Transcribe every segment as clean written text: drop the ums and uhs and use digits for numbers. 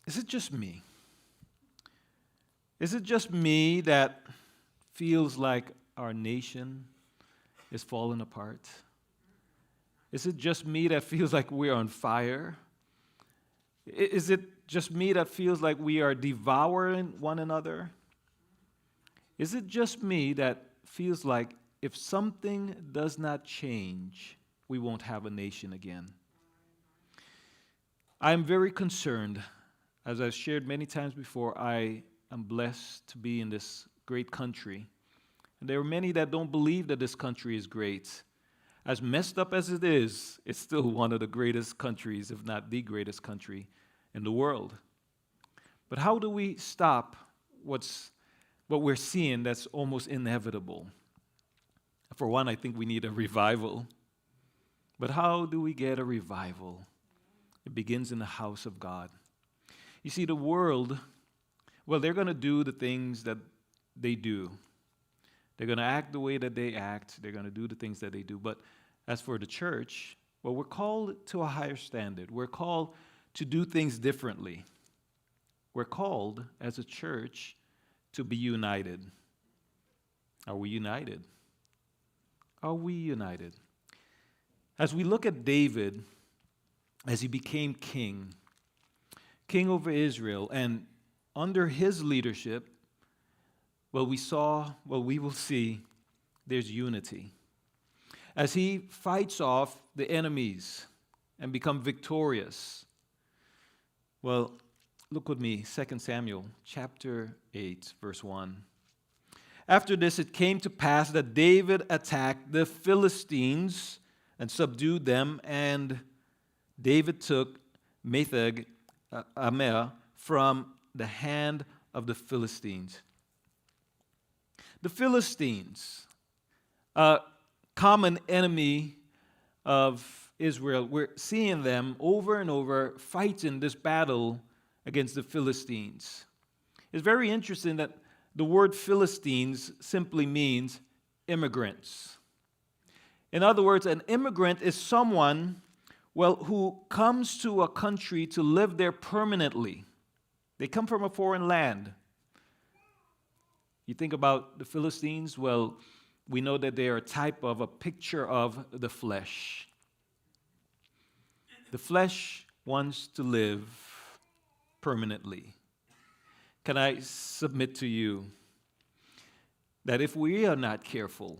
Is it just me? Is it just me that feels like our nation is falling apart? Is it just me that feels like we're on fire? Is it just me that feels like we are devouring one another? Is it just me that feels like if something does not change, we won't have a nation again? I am very concerned. As I've shared many times before, I am blessed to be in this great country. And there are many that don't believe that this country is great. As messed up as it is, it's still one of the greatest countries, if not the greatest country in the world. But how do we stop what we're seeing that's almost inevitable? For one, I think we need a revival. But how do we get a revival? It begins in the house of God. You see, the world, well, they're going to do the things that they do. They're going to act the way that they act. They're going to do the things that they do. But as for the church, well, we're called to a higher standard. We're called to do things differently. We're called as a church to be united. Are we united? Are we united? As we look at David, as he became king over Israel, and under his leadership, we will see there's unity. As he fights off the enemies and become victorious. Well, look with me, 2 Samuel chapter 8, verse 1. After this, it came to pass that David attacked the Philistines and subdued them, and David took Metheg Ameh from the hand of the Philistines. The Philistines, a common enemy of Israel, we're seeing them over and over fighting this battle against the Philistines. It's very interesting that the word Philistines simply means immigrants. In other words, an immigrant is someone, who comes to a country to live there permanently. They come from a foreign land. You think about the Philistines, we know that they are a type of a picture of the flesh. The flesh wants to live permanently. Can I submit to you that if we are not careful,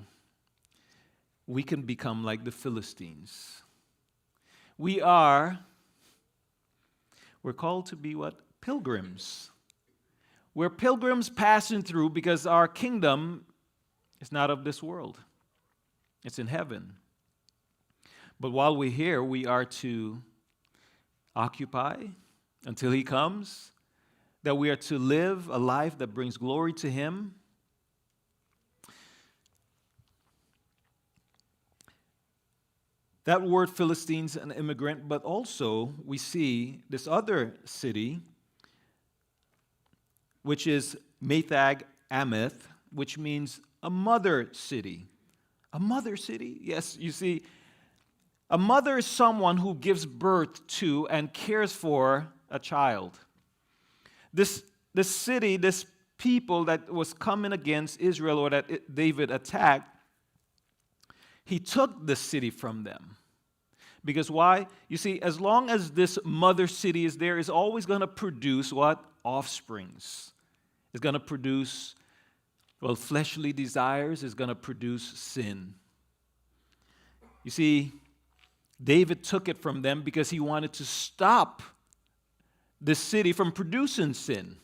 we can become like the Philistines? We're called to be what? Pilgrims. We're pilgrims passing through because our kingdom is not of this world. It's in heaven. But while we're here, we are to occupy until he comes, that we are to live a life that brings glory to him. That word Philistines, an immigrant, but also we see this other city, which is Metheg Ameth, which means a mother city. A mother city? Yes, you see, a mother is someone who gives birth to and cares for a child. This city, this people that was coming against Israel or that David attacked, he took the city from them. Because why? You see, as long as this mother city is there, it's always going to produce what? Offsprings. It's going to produce, fleshly desires. It's going to produce sin. You see, David took it from them because he wanted to stop this city from producing sin.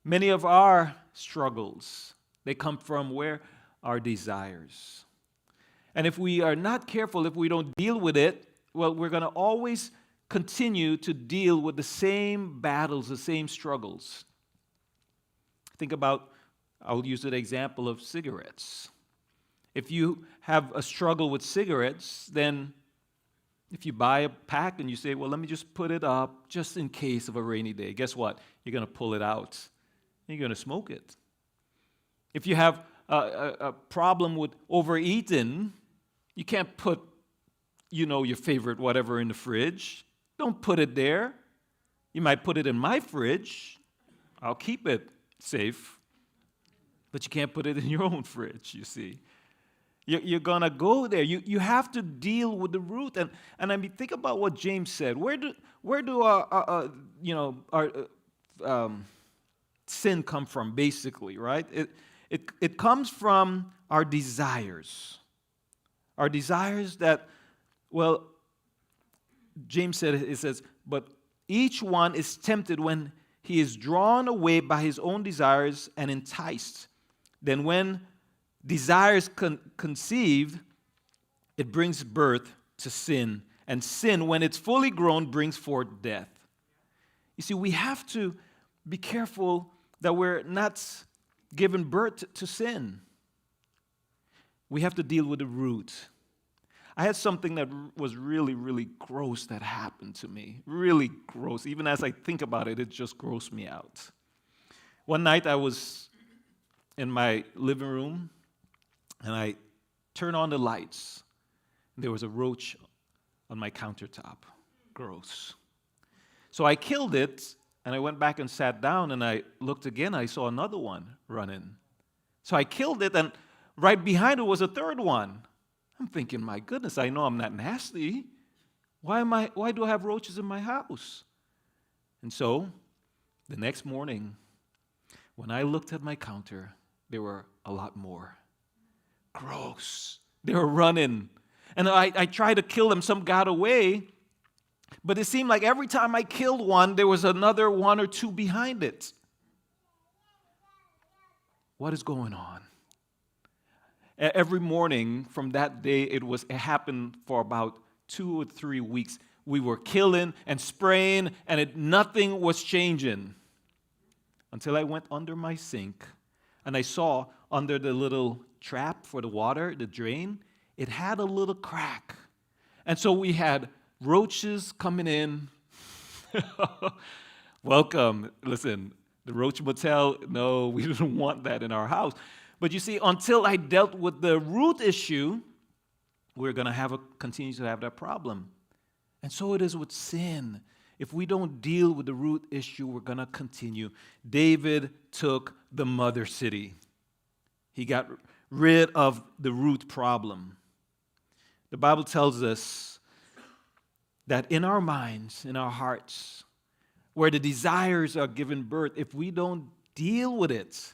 Many of our struggles, they come from where? Our desires. And if we are not careful, if we don't deal with it, we're going to always continue to deal with the same battles, the same struggles. Think about, I'll use the example of cigarettes. If you have a struggle with cigarettes, then if you buy a pack and you say, let me just put it up just in case of a rainy day, guess what? You're going to pull it out and you're going to smoke it. If you have a problem with overeating, you can't put, your favorite whatever in the fridge. Don't put it there. You might put it in my fridge. I'll keep it safe. But you can't put it in your own fridge, you see. You're going to go there. You have to deal with the root. And I mean, think about what James said. Where do our sin come from, basically, right? It comes from our desires. Our desires that, well, James said, it says, but each one is tempted when he is drawn away by his own desires and enticed. Then when desires conceive, it brings birth to sin. And sin, when it's fully grown, brings forth death. You see, we have to be careful that we're not giving birth to sin. We have to deal with the root. I had something that was really, really gross that happened to me. Really gross. Even as I think about it, it just grossed me out. One night I was in my living room, and I turned on the lights. There was a roach on my countertop. Gross. So I killed it, and I went back and sat down, and I looked again. I saw another one running. So I killed it, and right behind it was a third one. I'm thinking, my goodness, I know I'm not nasty. Why do I have roaches in my house? And so, the next morning, when I looked at my counter, there were a lot more. Gross. They were running. And I tried to kill them. Some got away. But it seemed like every time I killed one, there was another one or two behind it. What is going on? Every morning from that day, it happened for about 2 or 3 weeks. We were killing and spraying, and nothing was changing. Until I went under my sink, and I saw under the little trap for the water, the drain, it had a little crack. And so we had roaches coming in. Welcome. Listen, the roach motel, no, we didn't want that in our house. But you see, until I dealt with the root issue, we're going to continue to have that problem. And so it is with sin. If we don't deal with the root issue, we're going to continue. David took the mother city. He got rid of the root problem. The Bible tells us that in our minds, in our hearts, where the desires are given birth, if we don't deal with it,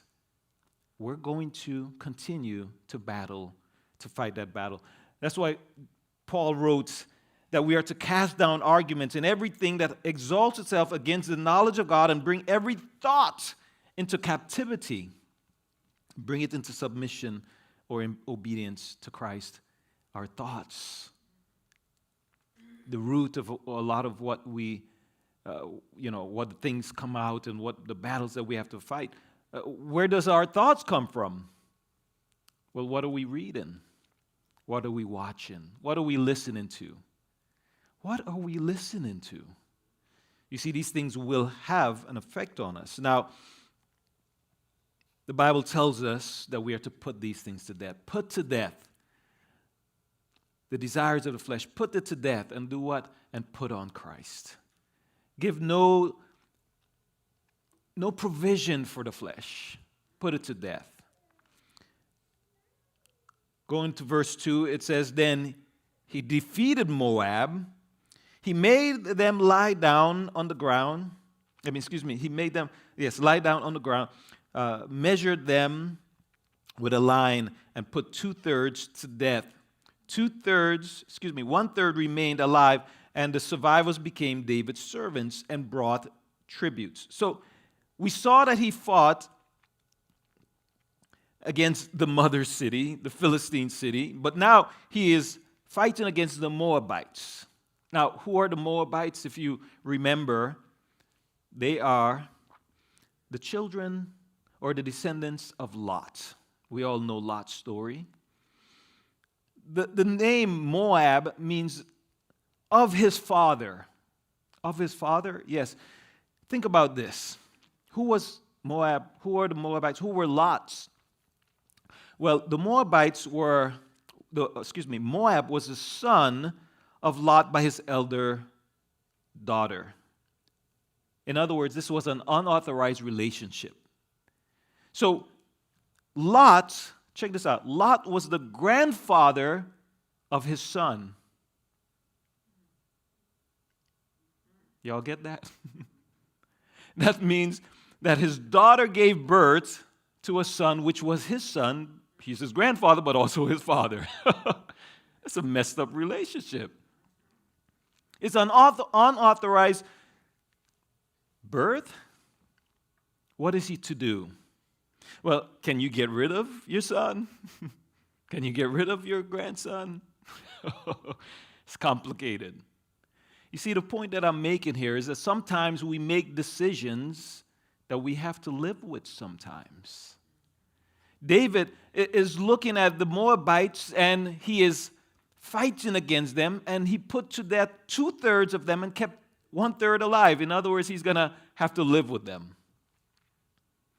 we're going to continue to fight that battle. That's why Paul wrote that we are to cast down arguments and everything that exalts itself against the knowledge of God and bring every thought into captivity. Bring it into submission or in obedience to Christ. Our thoughts. The root of a lot of what what things come out and what the battles that we have to fight. Where does our thoughts come from? Well, what are we reading? What are we watching? What are we listening to? What are we listening to? You see, these things will have an effect on us. Now, the Bible tells us that we are to put these things to death. Put to death the desires of the flesh. Put it to death and do what? And put on Christ. Give no provision for the flesh. Put it to death. Going to verse 2, it says, then he defeated Moab. He made them lie down on the ground. He made them, lie down on the ground, measured them with a line, and put 2/3 to death. 1/3 remained alive, and the survivors became David's servants and brought tributes. So we saw that he fought against the mother city, the Philistine city, but now he is fighting against the Moabites. Now, who are the Moabites? If you remember, they are the children or the descendants of Lot. We all know Lot's story. The name Moab means of his father. Of his father? Yes. Think about this. Who was Moab? Who are the Moabites? Who were Lot's? Well, the Moabites were, Moab was the son of Lot by his elder daughter. In other words, this was an unauthorized relationship. So Lot, check this out, Lot was the grandfather of his son. Y'all get that? That means that his daughter gave birth to a son which was his son. He's his grandfather, but also his father. That's a messed up relationship. It's an unauthorized birth. What is he to do? Well, can you get rid of your son? Can you get rid of your grandson? It's complicated. You see, the point that I'm making here is that sometimes we make decisions that we have to live with sometimes. David is looking at the Moabites and he is fighting against them, and he put to death 2/3 of them and kept 1/3 alive. In other words, he's going to have to live with them.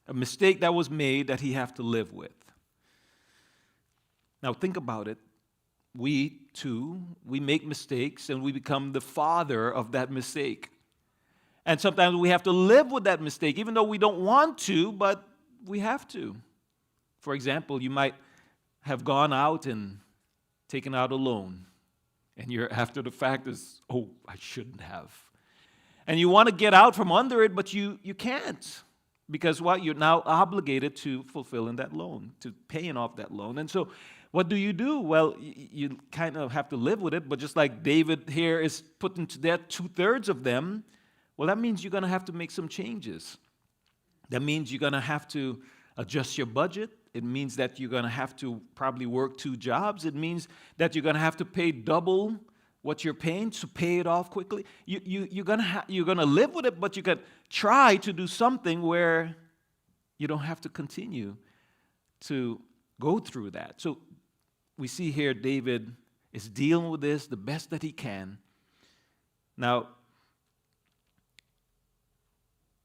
A mistake that was made that he have to live with. Now think about it. We too, we make mistakes and we become the father of that mistake. And sometimes we have to live with that mistake, even though we don't want to, but we have to. For example, you might have gone out and taken out a loan, and you're after the fact is, oh, I shouldn't have. And you want to get out from under it, but you can't. Because what? You're now obligated to fulfilling that loan, to paying off that loan. And so what do? Well, you kind of have to live with it, but just like David here is putting to death 2/3 of them, well, that means you're going to have to make some changes. That means you're going to have to adjust your budget. It means that you're going to have to probably work 2 jobs. It means that you're going to have to pay double what you're paying to pay it off quickly. You're going to live with it, but you can try to do something where you don't have to continue to go through that. So we see here David is dealing with this the best that he can. Now,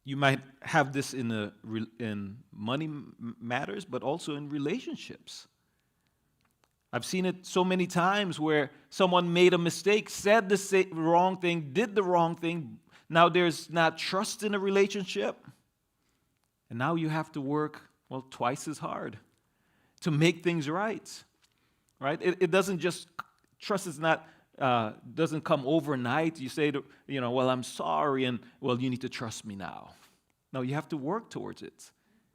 you might have this in money matters, but also in relationships. I've seen it so many times where someone made a mistake, said the wrong thing, did the wrong thing. Now there's not trust in a relationship. And now you have to work, well, twice as hard to make things right. Right? It doesn't just, trust is not, doesn't come overnight. You say, well, I'm sorry, and, well, you need to trust me now. No, you have to work towards it.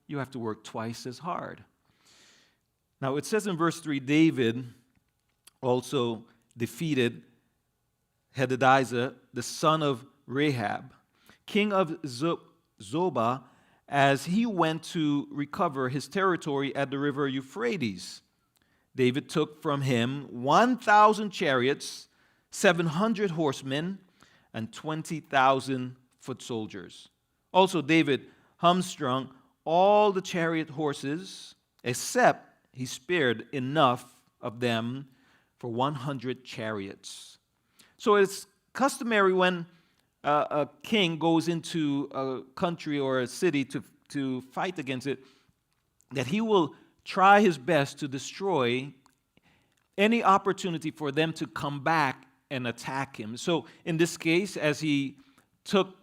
You have to work twice as hard. Now, it says in verse 3, David also defeated Hadadezer, the son of Rahab, king of Zobah, as he went to recover his territory at the river Euphrates. David took from him 1,000 chariots, 700 horsemen, and 20,000 foot soldiers. Also, David hamstrung all the chariot horses, except he spared enough of them for 100 chariots. So it's customary when a king goes into a country or a city to fight against it, that he will try his best to destroy any opportunity for them to come back and attack him. So in this case, as he took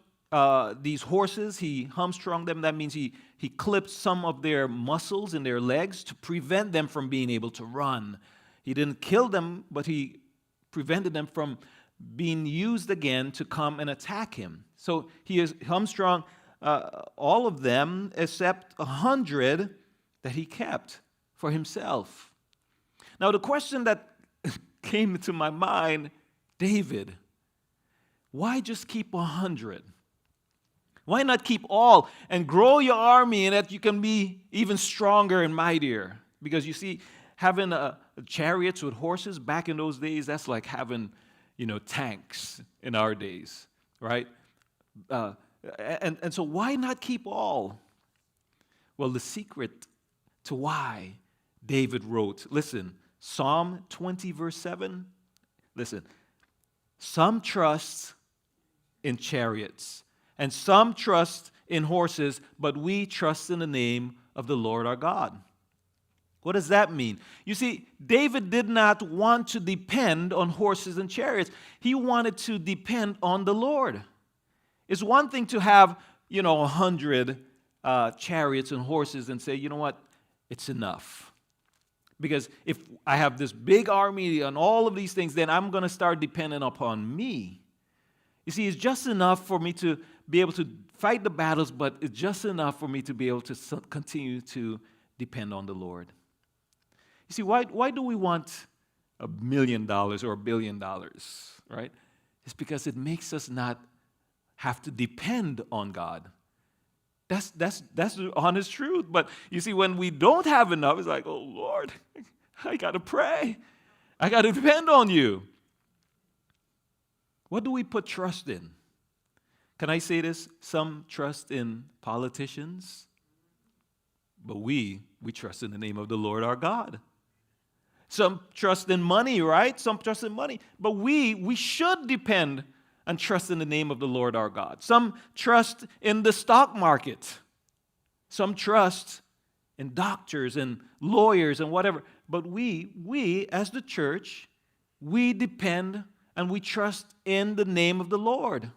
these horses, he hamstrung them. That means he clipped some of their muscles in their legs to prevent them from being able to run. He didn't kill them, but he prevented them from being used again to come and attack him. So he has hamstrung all of them except 100 that he kept for himself. Now the question that came to my mind, David, why just keep 100? Why not keep all and grow your army and that you can be even stronger and mightier? Because you see, having chariots with horses back in those days, that's like having, tanks in our days, right? And so why not keep all? Well, the secret to why David wrote, listen, Psalm 20, verse 7, listen, some trust in chariots, and some trust in horses, but we trust in the name of the Lord our God. What does that mean? You see, David did not want to depend on horses and chariots. He wanted to depend on the Lord. It's one thing to have, 100 chariots and horses and say, you know what, it's enough. Because if I have this big army and all of these things, then I'm going to start depending upon me. You see, it's just enough for me to be able to fight the battles, but it's just enough for me to be able to continue to depend on the Lord. You see, why do we want $1 million or $1 billion, right? It's because it makes us not have to depend on God. That's the honest truth. But you see, when we don't have enough, it's like, oh Lord, I got to pray. I got to depend on you. What do we put trust in? Can I say this? Some trust in politicians, but we trust in the name of the Lord our God. Some trust in money, right? Some trust in money. But we should depend and trust in the name of the Lord our God. Some trust in the stock market. Some trust in doctors and lawyers and whatever. But we as the church, we depend and we trust in the name of the Lord.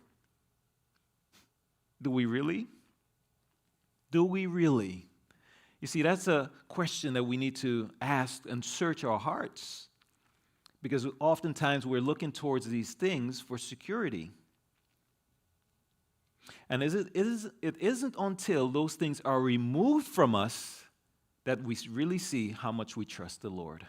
Do we really? Do we really? You see, that's a question that we need to ask and search our hearts. Because oftentimes we're looking towards these things for security. And it isn't until those things are removed from us that we really see how much we trust the Lord.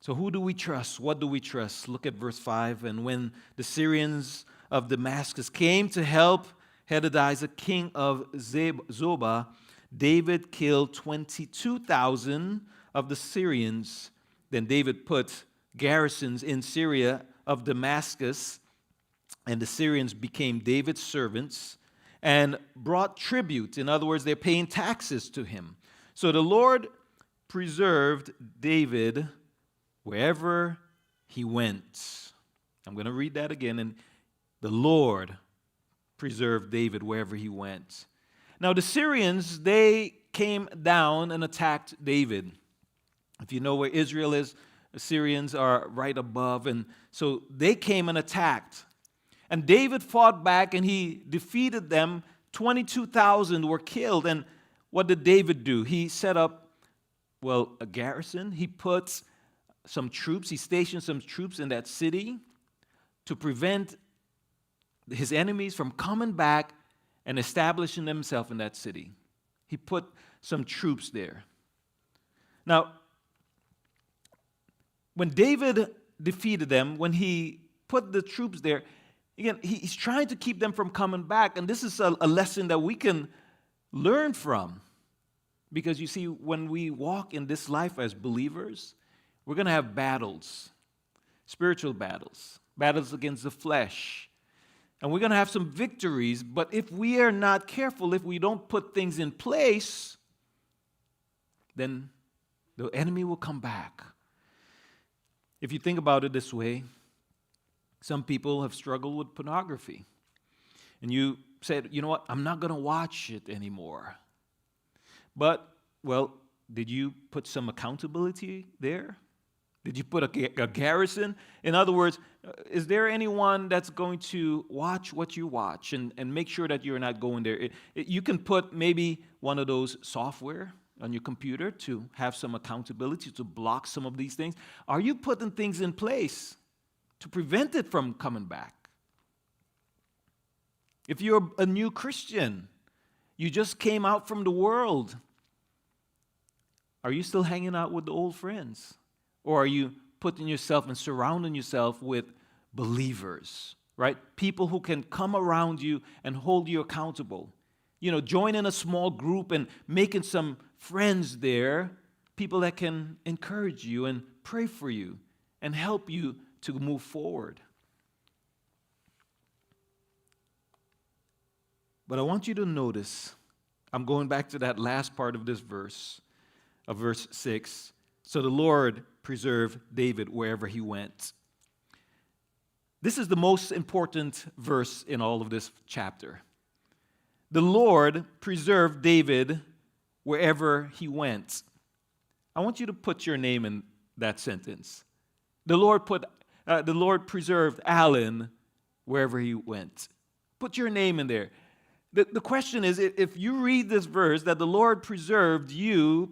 So who do we trust? What do we trust? Look at verse 5. And when the Syrians of Damascus came to help Hadadezer, king of Zobah, David killed 22,000 of the Syrians. Then David put garrisons in Syria of Damascus, and the Syrians became David's servants and brought tribute. In other words, they're paying taxes to him. So the Lord preserved David wherever he went. I'm going to read that again. And the Lord preserved David wherever he went. Now the Syrians, they came down and attacked David. If you know where Israel is, the Syrians are right above. And so they came and attacked. And David fought back and he defeated them. 22,000 were killed. And what did David do? He set up, a garrison. He put some troops, he stationed some troops in that city to prevent his enemies from coming back and establishing themselves in that city. He put some troops there. Now, when David defeated them, when he put the troops there, again, he's trying to keep them from coming back. And this is a lesson that we can learn from. Because you see, when we walk in this life as believers, we're going to have battles, spiritual battles, battles against the flesh. And we're going to have some victories. But if we are not careful, if we don't put things in place, then the enemy will come back. If you think about it this way, some people have struggled with pornography. And you said, you know what, I'm not going to watch it anymore. But, did you put some accountability there? Did you put a garrison? In other words, is there anyone that's going to watch what you watch and make sure that you're not going there? You can put maybe one of those software on your computer to have some accountability, to block some of these things. Are you putting things in place to prevent it from coming back? If you're a new Christian, you just came out from the world, are you still hanging out with the old friends? Or are you putting yourself and surrounding yourself with believers, right? People who can come around you and hold you accountable. Join in a small group and making some friends there, people that can encourage you and pray for you and help you to move forward. But I want you to notice, I'm going back to that last part of this verse, of verse 6. So the Lord preserved David wherever he went. This is the most important verse in all of this chapter. The Lord preserved David wherever he went. I want you to put your name in that sentence. The Lord preserved Alan wherever he went. Put your name in there. The question is, if you read this verse, that the Lord preserves you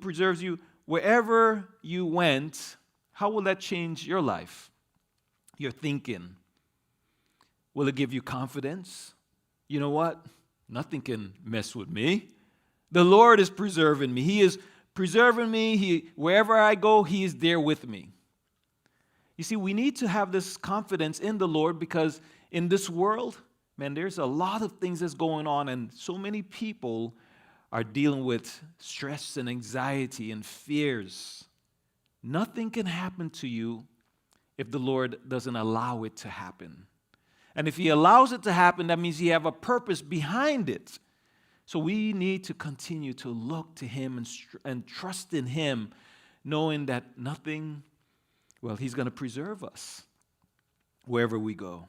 wherever you went, how will that change your life, your thinking? Will it give you confidence? You know what? Nothing can mess with me. The Lord is preserving me. He is preserving me. Wherever I go, He is there with me. You see, we need to have this confidence in the Lord, because in this world, man, there's a lot of things that's going on, and so many people are dealing with stress and anxiety and fears. Nothing can happen to you if the Lord doesn't allow it to happen. And if He allows it to happen, that means He has a purpose behind it. So we need to continue to look to Him and trust in Him, knowing that nothing, He's going to preserve us wherever we go.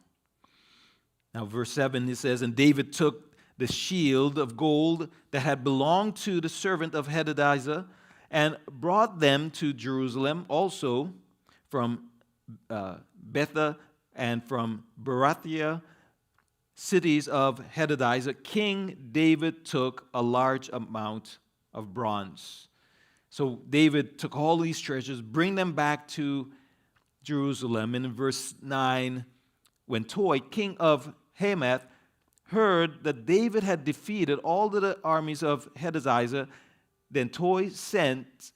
Now, verse 7, it says, "And David took the shield of gold that had belonged to the servant of Hadadezer and brought them to Jerusalem, also from Betha and from Barathia, cities of Hadadezer. King David took a large amount of bronze." So David took all these treasures, bring them back to Jerusalem. And in verse 9, when Toi, king of Hamath, heard that David had defeated all the armies of Hadadezer, then Toi sent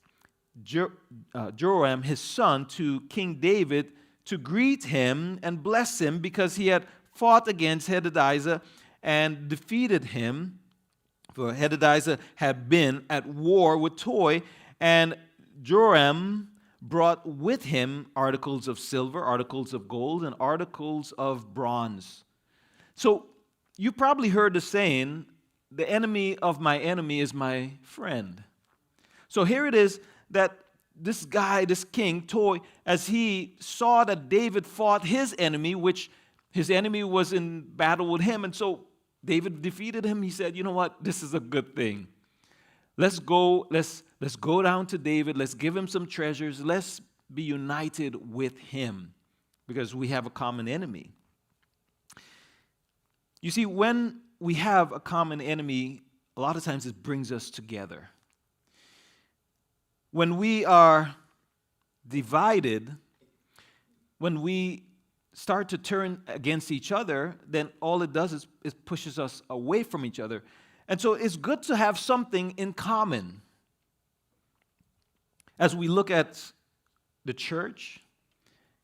Joram, his son, to King David to greet him and bless him, because he had fought against Hadadezer and defeated him. For Hadadezer had been at war with Toi, and Joram brought with him articles of silver, articles of gold, and articles of bronze. So you probably heard the saying, "The enemy of my enemy is my friend." So here it is that this guy, this king, Toi, as he saw that David fought his enemy, which his enemy was in battle with him, and so David defeated him, he said, "You know what? This is a good thing. Let's go down to David. Let's give him some treasures. Let's be united with him, because we have a common enemy." You see, when we have a common enemy, a lot of times it brings us together. When we are divided, when we start to turn against each other, then all it does is it pushes us away from each other. And so it's good to have something in common. As we look at the church,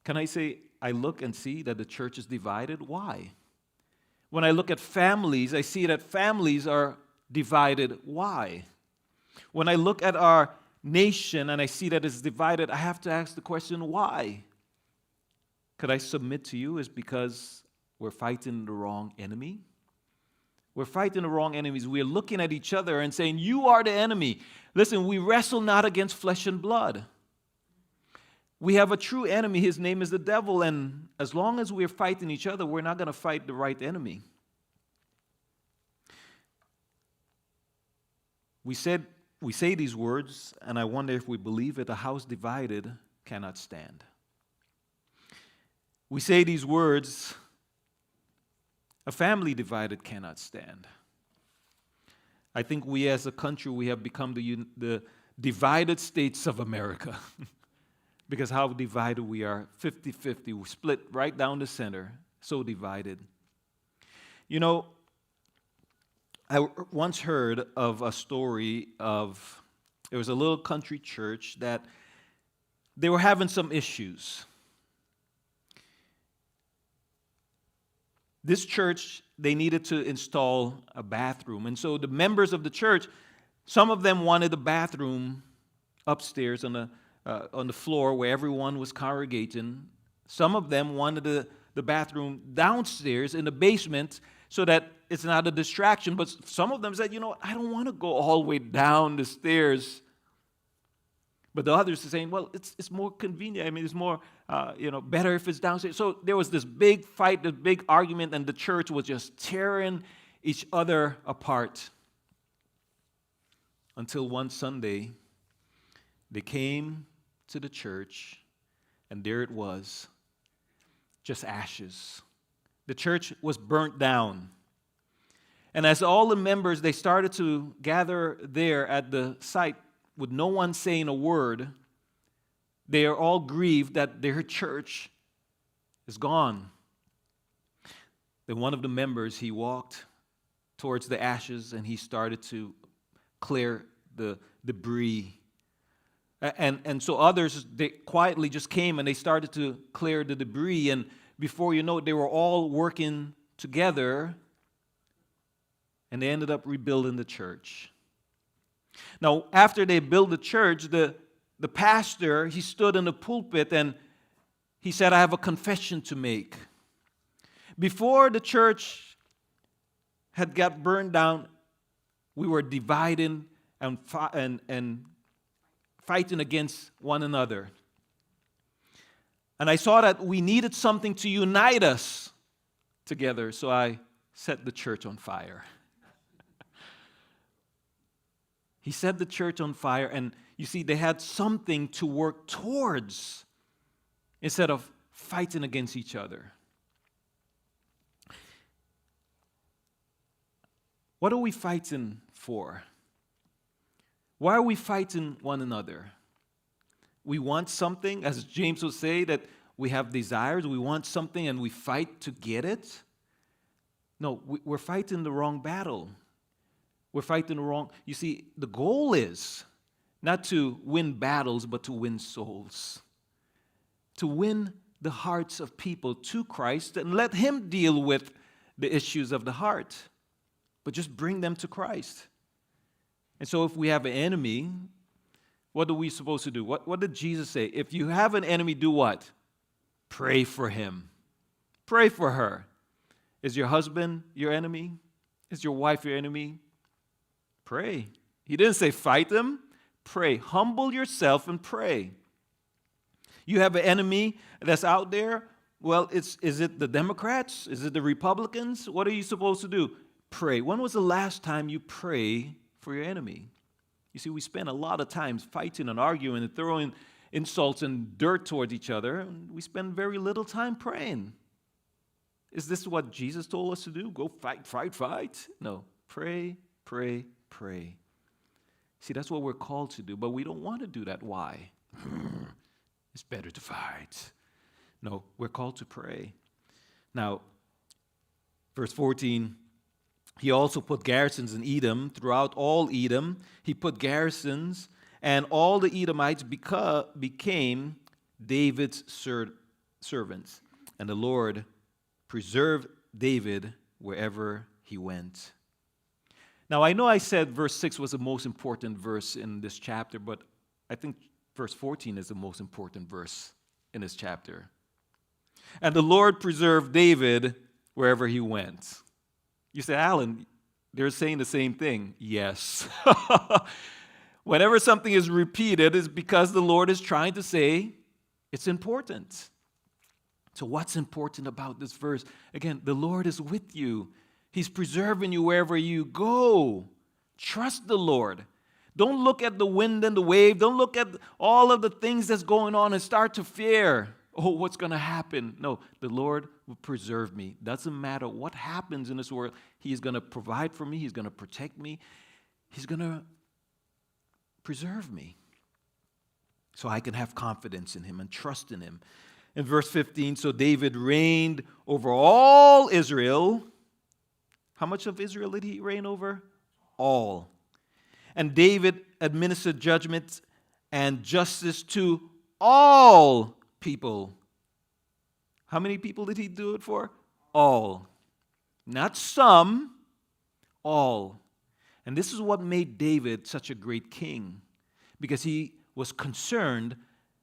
can I say, I look and see that the church is divided? Why? When I look at families, I see that families are divided. Why? When I look at our nation and I see that it's divided, I have to ask the question, why? Could I submit to you, is because we're fighting the wrong enemy? We're fighting the wrong enemies. We're looking at each other and saying, "You are the enemy." Listen, we wrestle not against flesh and blood. We have a true enemy. His name is the devil. And as long as we're fighting each other, we're not going to fight the right enemy. We say these words, and I wonder if we believe it: "A house divided cannot stand." We say these words: "A family divided cannot stand." I think we as a country, we have become the divided states of America. Because how divided we are, 50-50, we split right down the center, so divided. You know, I once heard of a story of, there was a little country church that they were having some issues. This church, they needed to install a bathroom. And so the members of the church, some of them wanted the bathroom upstairs on the floor where everyone was congregating. Some of them wanted the bathroom downstairs in the basement so that it's not a distraction. But some of them said, "You know, I don't want to go all the way down the stairs." But the others are saying, "Well, it's more convenient. I mean, it's more, better if it's downstairs." So there was this big fight, this big argument, and the church was just tearing each other apart. Until one Sunday, they came to the church, and there it was, just ashes. The church was burnt down. And as all the members, they started to gather there at the site with no one saying a word, they are all grieved that their church is gone. Then one of the members, he walked towards the ashes and he started to clear the debris. And so others, they quietly just came and they started to clear the debris. And before you know it, they were all working together. And they ended up rebuilding the church. Now, after they built the church, the pastor, he stood in the pulpit and he said, I have a confession to make. Before the church had got burned down, we were dividing and fighting against one another. And I saw that we needed something to unite us together, so I set the church on fire. He set the church on fire, and you see, they had something to work towards instead of fighting against each other. What are we fighting for? Why are we fighting one another? We want something, as James would say, that we have desires, we want something and we fight to get it. No, we're fighting the wrong battle. We're fighting the wrong. You see, the goal is not to win battles, but to win souls. To win the hearts of people to Christ and let Him deal with the issues of the heart. But just bring them to Christ. And so if we have an enemy, what are we supposed to do? What did Jesus say? If you have an enemy, do what? Pray for him. Pray for her. Is your husband your enemy? Is your wife your enemy? Pray. He didn't say fight them. Pray. Humble yourself and pray. You have an enemy that's out there. Well, is it the Democrats? Is it the Republicans? What are you supposed to do? Pray. When was the last time you prayed for your enemy? You see, we spend a lot of time fighting and arguing and throwing insults and dirt towards each other, and we spend very little time praying. Is this what Jesus told us to do? Go fight, fight, fight? No. Pray, pray, pray. See, that's what we're called to do, but we don't want to do that. Why? It's better to fight. No, we're called to pray. Now, verse 14, he also put garrisons in Edom, throughout all Edom. He put garrisons, and all the Edomites became David's servants. And the Lord preserved David wherever he went. Now, I know I said verse 6 was the most important verse in this chapter, but I think verse 14 is the most important verse in this chapter. And the Lord preserved David wherever he went. You say, Alan, they're saying the same thing. Yes. Whenever something is repeated, it's because the Lord is trying to say it's important. So what's important about this verse? Again, the Lord is with you. He's preserving you wherever you go. Trust the Lord. Don't look at the wind and the wave. Don't look at all of the things that's going on and start to fear. Oh, what's going to happen? No, the Lord will preserve me. Doesn't matter what happens in this world. He's going to provide for me. He's going to protect me. He's going to preserve me. So I can have confidence in Him and trust in Him. In verse 15, so David reigned over all Israel. How much of Israel did he reign over? All. And David administered judgment and justice to all people. How many people did he do it for? All. Not some, all. And this is what made David such a great king, because he was concerned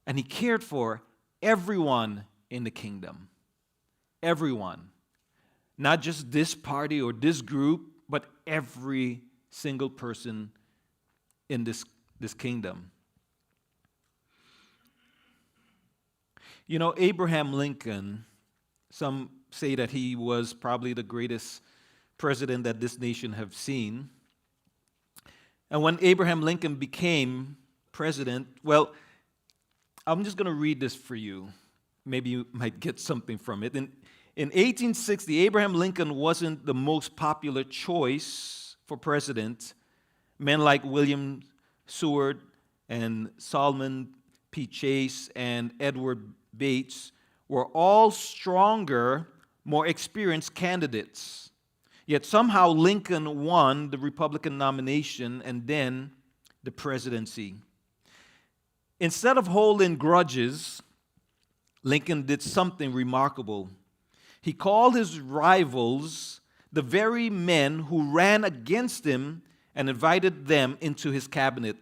and he cared for everyone in the kingdom. Everyone. Not just this party or this group, but every single person in this kingdom. You know, Abraham Lincoln, some say that he was probably the greatest president that this nation have seen. And when Abraham Lincoln became president, well, I'm just going to read this for you. Maybe you might get something from it. In In 1860, Abraham Lincoln wasn't the most popular choice for president. Men like William Seward and Solomon P. Chase and Edward Bates were all stronger, more experienced candidates. Yet somehow Lincoln won the Republican nomination and then the presidency. Instead of holding grudges, Lincoln did something remarkable. He called his rivals the very men who ran against him and invited them into his cabinet.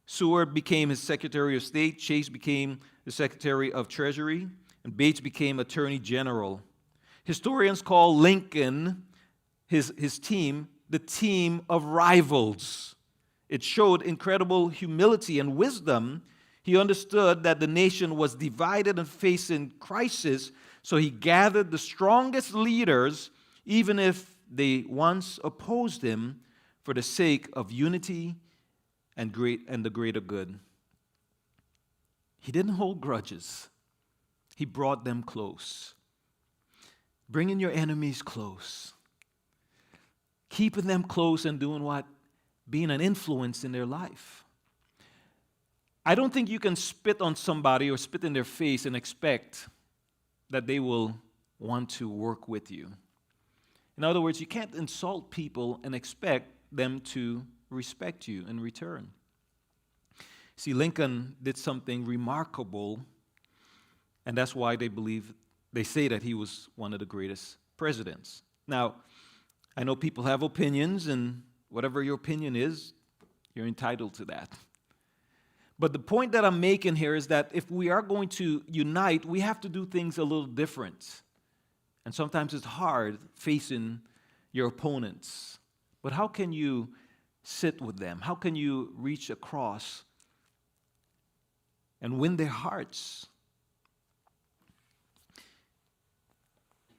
Seward became his Secretary of State, Chase became the Secretary of Treasury, and Bates became Attorney General. Historians call Lincoln, his team, the team of rivals. It showed incredible humility and wisdom. He understood that the nation was divided and facing crisis, so he gathered the strongest leaders, even if they once opposed him, for the sake of unity and the greater good. He didn't hold grudges. He brought them close. Bringing your enemies close. Keeping them close and doing what? Being an influence in their life. I don't think you can spit on somebody or spit in their face and expect that they will want to work with you. In other words, you can't insult people and expect them to respect you in return. See, Lincoln did something remarkable, and that's why they say that he was one of the greatest presidents. Now, I know people have opinions, and whatever your opinion is, you're entitled to that. But the point that I'm making here is that if we are going to unite, we have to do things a little different. And sometimes it's hard facing your opponents. But how can you sit with them? How can you reach across and win their hearts?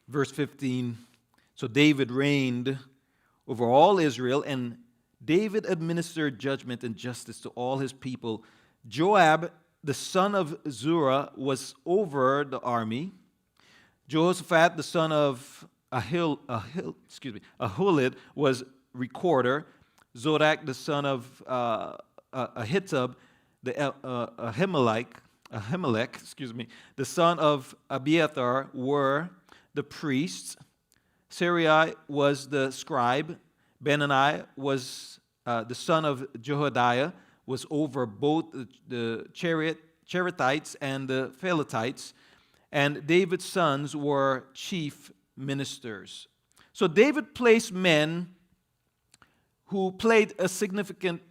Verse 15, so David reigned over all Israel, and David administered judgment and justice to all his people. Joab, the son of Zerah, was over the army. Jehoshaphat, the son of Ahilud, was recorder. Zodok, the son of Ahitub, Ahimelech, the son of Abiathar, were the priests. Sarai was the scribe. Benani was the son of Jehoiada, was over both the Cherethites and the Philistines, and David's sons were chief ministers. So David placed men who played a significant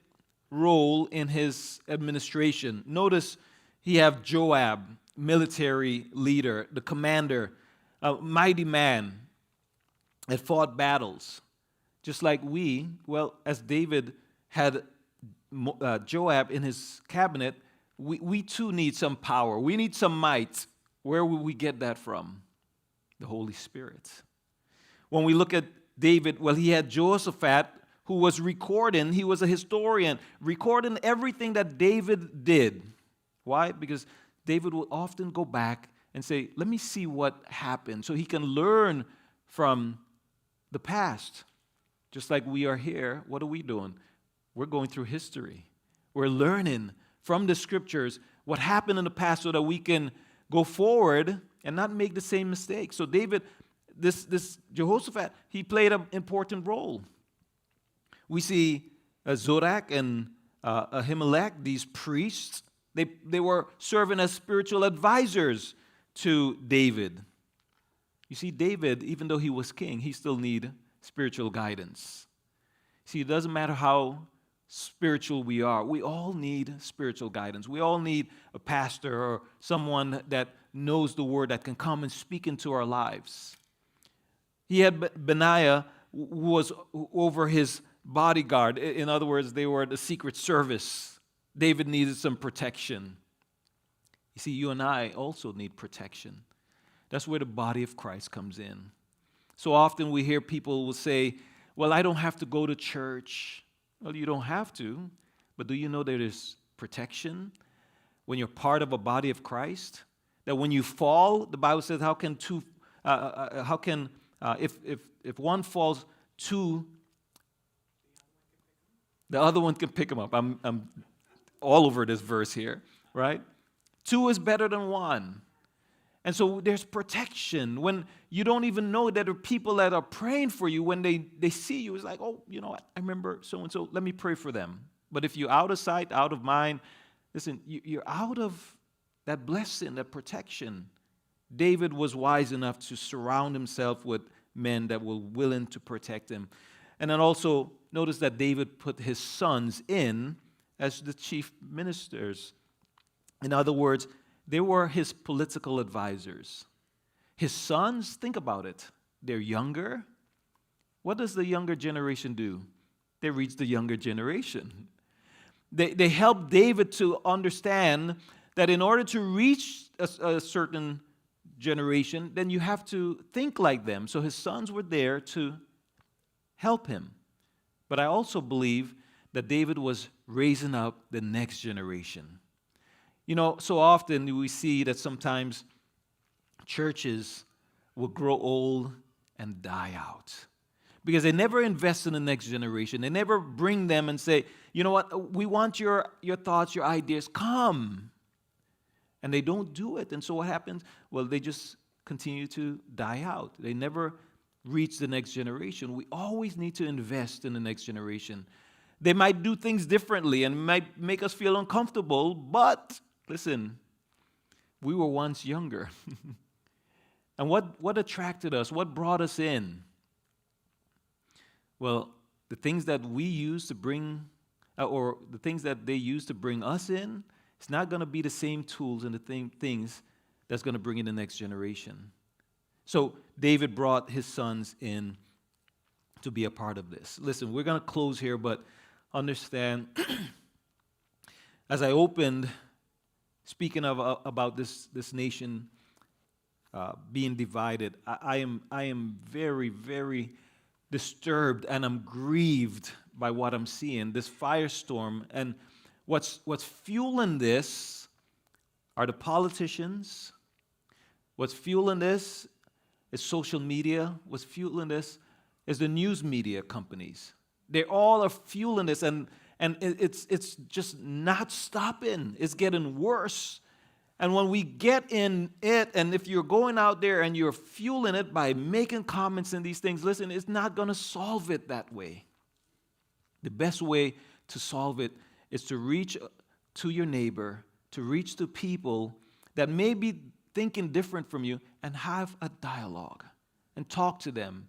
role in his administration. Notice he have Joab, military leader, the commander, a mighty man that fought battles. Just like as David had Joab in his cabinet, we too need some power. We need some might. Where will we get that from? The Holy Spirit. When we look at David, he had Jehoshaphat, who was recording. He was a historian, recording everything that David did. Why? Because David would often go back and say, let me see what happened, so he can learn from the past. Just like we are here, what are we doing? We're going through history. We're learning from the scriptures what happened in the past so that we can go forward and not make the same mistakes. So David, this Jehoshaphat, he played an important role. We see Zodok and Ahimelech, these priests, they were serving as spiritual advisors to David. You see, David, even though he was king, he still needed spiritual guidance. See, it doesn't matter how spiritual we are. We all need spiritual guidance. We all need a pastor or someone that knows the word that can come and speak into our lives. He had Benaiah, who was over his bodyguard. In other words, they were the secret service. David needed some protection. You see, you and I also need protection. That's where the body of Christ comes in. So often we hear people will say, well, I don't have to go to church. Well, you don't have to, but do you know there is protection when you're part of a body of Christ? That when you fall, the Bible says, how can two if one falls, two, the other one can pick him up. I'm all over this verse here, right? Two is better than one. And so there's protection when you don't even know that there are people that are praying for you. When they see you, it's like, oh, you know what? I remember so-and-so. Let me pray for them. But if you're out of sight, out of mind, listen, you're out of that blessing, that protection. David was wise enough to surround himself with men that were willing to protect him. And then also notice that David put his sons in as the chief ministers. In other words, they were his political advisors. His sons, think about it. They're younger. What does the younger generation do? They reach the younger generation. They help David to understand that in order to reach a certain generation, then you have to think like them. So his sons were there to help him. But I also believe that David was raising up the next generation. You know, so often we see that sometimes churches will grow old and die out because they never invest in the next generation. They never bring them and say, you know what, we want your thoughts, your ideas, come. And they don't do it. And so what happens? Well, they just continue to die out. They never reach the next generation. We always need to invest in the next generation. They might do things differently and might make us feel uncomfortable, but listen, we were once younger. And what attracted us? What brought us in? Well, the things that we use to bring, or the things that they use to bring us in, it's not going to be the same tools and the things that's going to bring in the next generation. So David brought his sons in to be a part of this. Listen, we're going to close here, but understand, as I opened, speaking about this nation being divided, I am very, very disturbed and I'm grieved by what I'm seeing, this firestorm. And what's fueling this are the politicians. What's fueling this is social media. What's fueling this is the news media companies. They all are fueling this, and it's just not stopping. It's getting worse. And when we get in it, and if you're going out there and you're fueling it by making comments and these things, listen, it's not going to solve it that way. The best way to solve it is to reach to your neighbor, to reach to people that may be thinking different from you, and have a dialogue and talk to them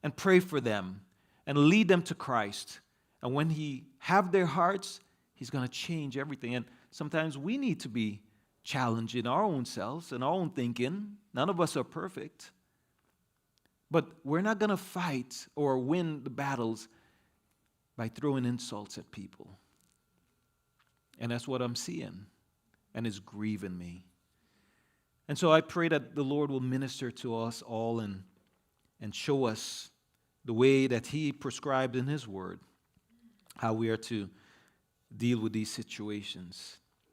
and pray for them and lead them to Christ. And when he have their hearts, he's going to change everything. And sometimes we need to be challenged in our own selves and our own thinking. None of us are perfect. But we're not going to fight or win the battles by throwing insults at people. And that's what I'm seeing, and it's grieving me. And so I pray that the Lord will minister to us all and show us the way that he prescribed in his word, how we are to deal with these situations.